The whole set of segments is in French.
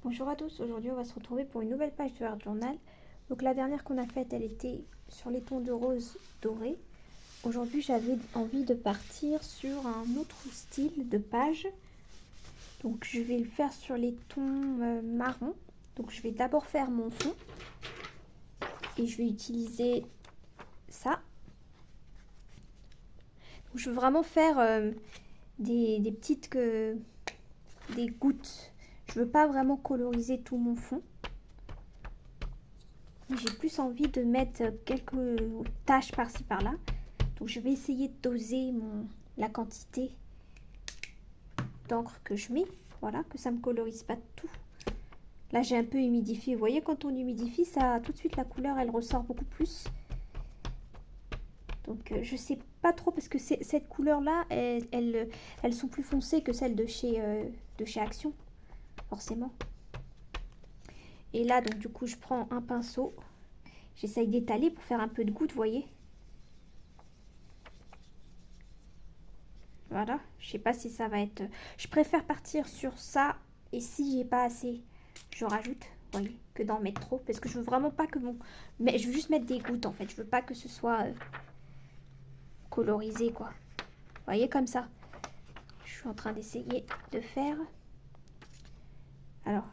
Bonjour à tous, aujourd'hui on va se retrouver pour une nouvelle page de Art Journal. Donc la dernière qu'on a faite, elle était sur les tons de rose doré. Aujourd'hui j'avais envie de partir sur un autre style de page. Donc je vais le faire sur les tons marron. Donc je vais d'abord faire mon fond. Et je vais utiliser ça. Donc je veux vraiment faire des petites des gouttes. Je veux pas vraiment coloriser tout mon fond. J'ai plus envie de mettre quelques taches par-ci par-là. Donc je vais essayer de doser la quantité d'encre que je mets. Voilà, que ça ne me colorise pas tout. Là j'ai un peu humidifié. Vous voyez, quand on humidifie, ça tout de suite la couleur elle ressort beaucoup plus. Donc je sais pas trop parce que cette couleur là, elles sont plus foncées que celles de chez Action, forcément. Et là donc du coup je prends un pinceau. J'essaye d'étaler pour faire un peu de goutte, vous voyez. Voilà, je sais pas si ça va être... Je préfère partir sur ça et si j'ai pas assez, je rajoute, vous voyez, que d'en mettre trop. Parce que je veux vraiment pas que mon... Mais je veux juste mettre des gouttes en fait, je veux pas que ce soit colorisé quoi. Vous voyez comme ça. Je suis en train d'essayer de faire. Alors,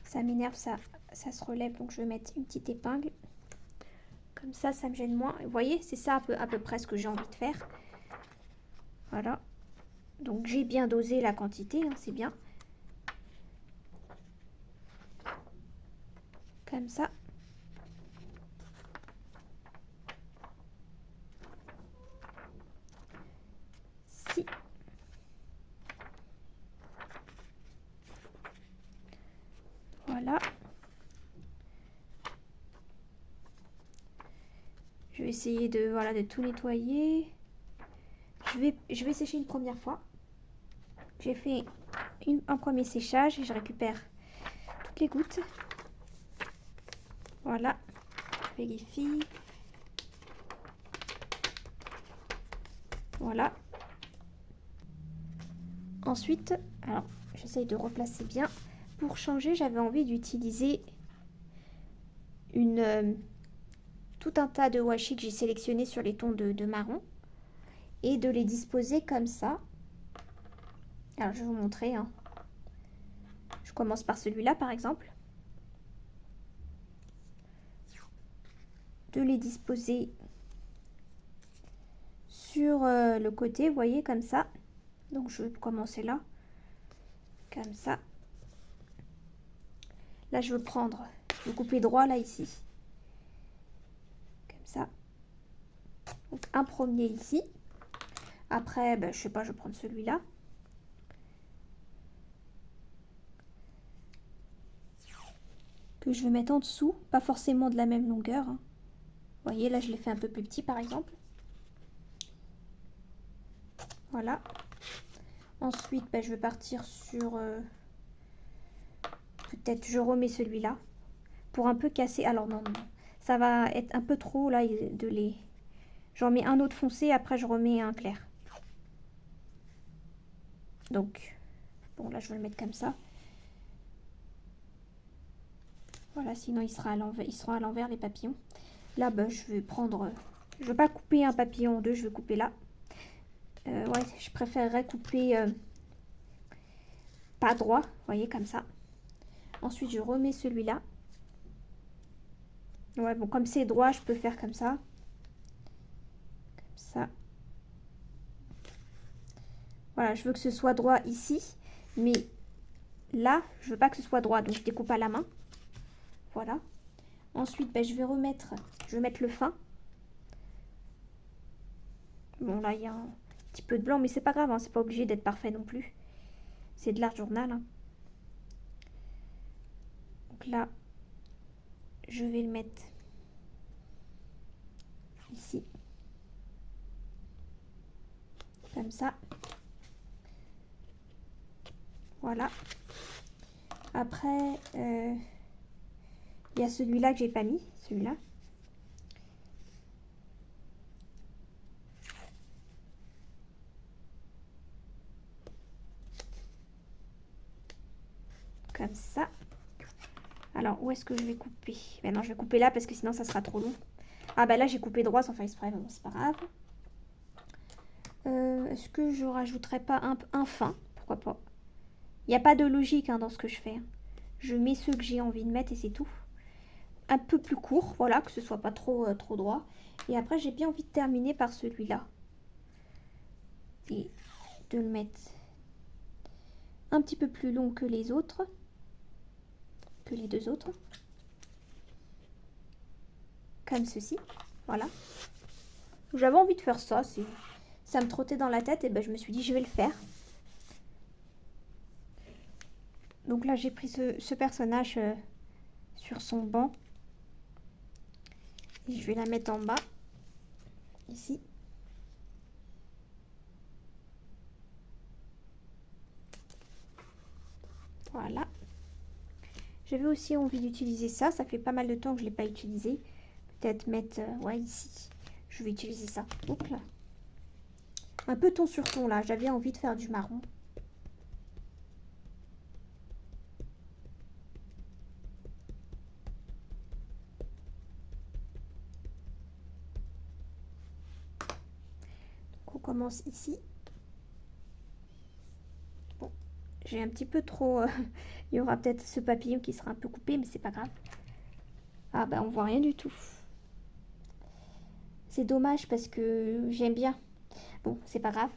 ça m'énerve, ça se relève, donc je vais mettre une petite épingle. Comme ça me gêne moins. Vous voyez, c'est ça à peu près ce que j'ai envie de faire. Voilà. Donc j'ai bien dosé la quantité, hein, c'est bien. Comme ça. Si. Voilà. Je vais essayer de tout nettoyer. Je vais sécher une première fois. J'ai fait un premier séchage et je récupère toutes les gouttes. Voilà. Je vérifie. Voilà. Ensuite, alors j'essaye de replacer bien. Pour changer, j'avais envie d'utiliser tout un tas de washi que j'ai sélectionné sur les tons de marron et de les disposer comme ça. Alors je vais vous montrer. Hein. Je commence par celui-là par exemple. De les disposer sur le côté, vous voyez, comme ça. Donc je vais commencer là, comme ça. Là je veux couper droit là ici. Comme ça. Donc un premier ici. Après, ben, je sais pas, je vais prendre celui-là. Que je vais mettre en dessous, pas forcément de la même longueur. Hein. Vous voyez, là je l'ai fait un peu plus petit par exemple. Voilà. Ensuite, ben, je vais partir sur... peut-être je remets celui-là. Pour un peu casser... Alors non, non. Ça va être un peu trop là de les... J'en mets un autre foncé, après je remets un clair. Donc, bon là je vais le mettre comme ça. Voilà, sinon il sera à l'envers les papillons. Là, ben, je vais prendre... Je ne vais pas couper un papillon en deux, je vais couper là. Ouais, je préférerais couper pas droit, vous voyez, comme ça. Ensuite, je remets celui-là. Ouais, bon, comme c'est droit, je peux faire comme ça. Comme ça. Voilà, je veux que ce soit droit ici. Mais là, je veux pas que ce soit droit, donc je découpe à la main. Voilà. Ensuite, ben, je vais mettre le fin. Bon, là, il y a un petit peu de blanc, mais c'est pas grave, hein, c'est pas obligé d'être parfait non plus. C'est de l'art journal. Hein. Donc là, je vais le mettre ici. Comme ça. Voilà. Après, il y a celui-là que j'ai pas mis, celui-là. Comme ça. Alors, où est-ce que je vais couper? Ben non, je vais couper là parce que sinon ça sera trop long. Ah bah là j'ai coupé droit sans faire exprès, mais bon c'est pas grave. Est-ce que je rajouterais pas un fin? Pourquoi pas? Il n'y a pas de logique hein, dans ce que je fais. Je mets ceux que j'ai envie de mettre et c'est tout. Un peu plus court, voilà, que ce soit pas trop, trop droit. Et après j'ai bien envie de terminer par celui-là. Et de le mettre un petit peu plus long que les autres. Que les deux autres. Comme ceci, voilà. J'avais envie de faire ça, ça me trottait dans la tête et ben je me suis dit je vais le faire. Donc là j'ai pris ce personnage sur son banc. Et je vais la mettre en bas, ici. Voilà. J'avais aussi envie d'utiliser ça, ça fait pas mal de temps que je ne l'ai pas utilisé. Peut-être mettre, ouais ici, je vais utiliser ça. Hop là. Un peu ton sur ton là, j'avais envie de faire du marron. Donc on commence ici. Bon, j'ai un petit peu trop... il y aura peut-être ce papillon qui sera un peu coupé, mais c'est pas grave. Ah bah on voit rien du tout. C'est dommage parce que j'aime bien. Bon, c'est pas grave.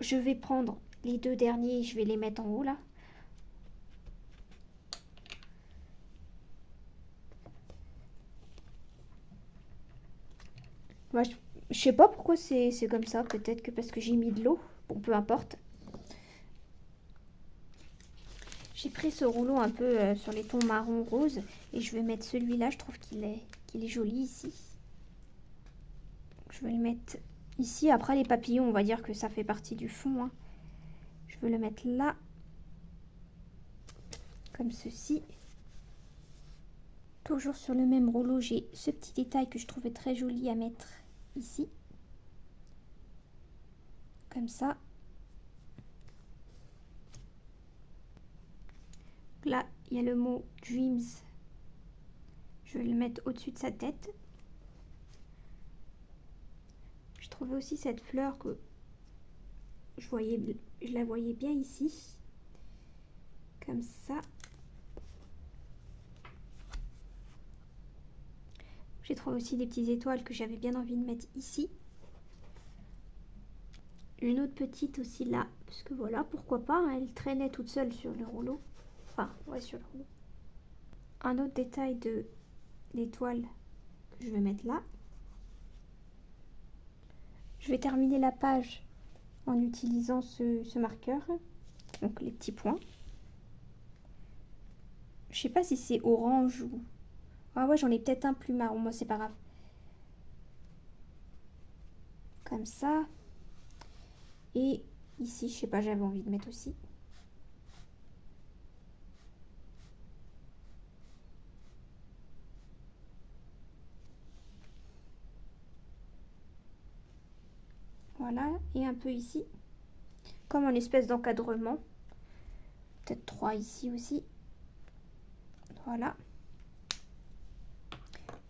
Je vais prendre les deux derniers, je vais les mettre en haut là. Moi, je sais pas pourquoi c'est comme ça. Peut-être que parce que j'ai mis de l'eau. Bon, peu importe. J'ai pris ce rouleau un peu sur les tons marron rose. Et je vais mettre celui-là. Je trouve qu'il est joli ici. Je vais le mettre ici. Après, les papillons, on va dire que ça fait partie du fond. Hein. Je vais le mettre là. Comme ceci. Toujours sur le même rouleau, j'ai ce petit détail que je trouvais très joli à mettre ici. Comme ça. Là, il y a le mot Dreams. Je vais le mettre au-dessus de sa tête. Je trouvais aussi cette fleur que je la voyais bien ici. Comme ça. J'ai trouvé aussi des petites étoiles que j'avais bien envie de mettre ici. Une autre petite aussi là. Parce que voilà, pourquoi pas. Hein, elle traînait toute seule sur le rouleau. Enfin, ouais, sur le rouleau. Un autre détail d'étoile que je vais mettre là. Je vais terminer la page en utilisant ce marqueur. Donc les petits points. Je sais pas si c'est orange ou... Ah ouais, j'en ai peut-être un plus marron. Moi, c'est pas grave. Comme ça. Et ici, je sais pas, j'avais envie de mettre aussi. Voilà, et un peu ici. Comme une espèce d'encadrement. Peut-être 3 ici aussi. Voilà.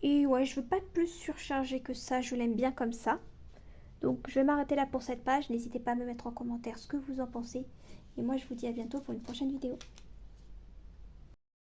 Et ouais, je veux pas plus surcharger que ça. Je l'aime bien comme ça. Donc, je vais m'arrêter là pour cette page. N'hésitez pas à me mettre en commentaire ce que vous en pensez. Et moi, je vous dis à bientôt pour une prochaine vidéo.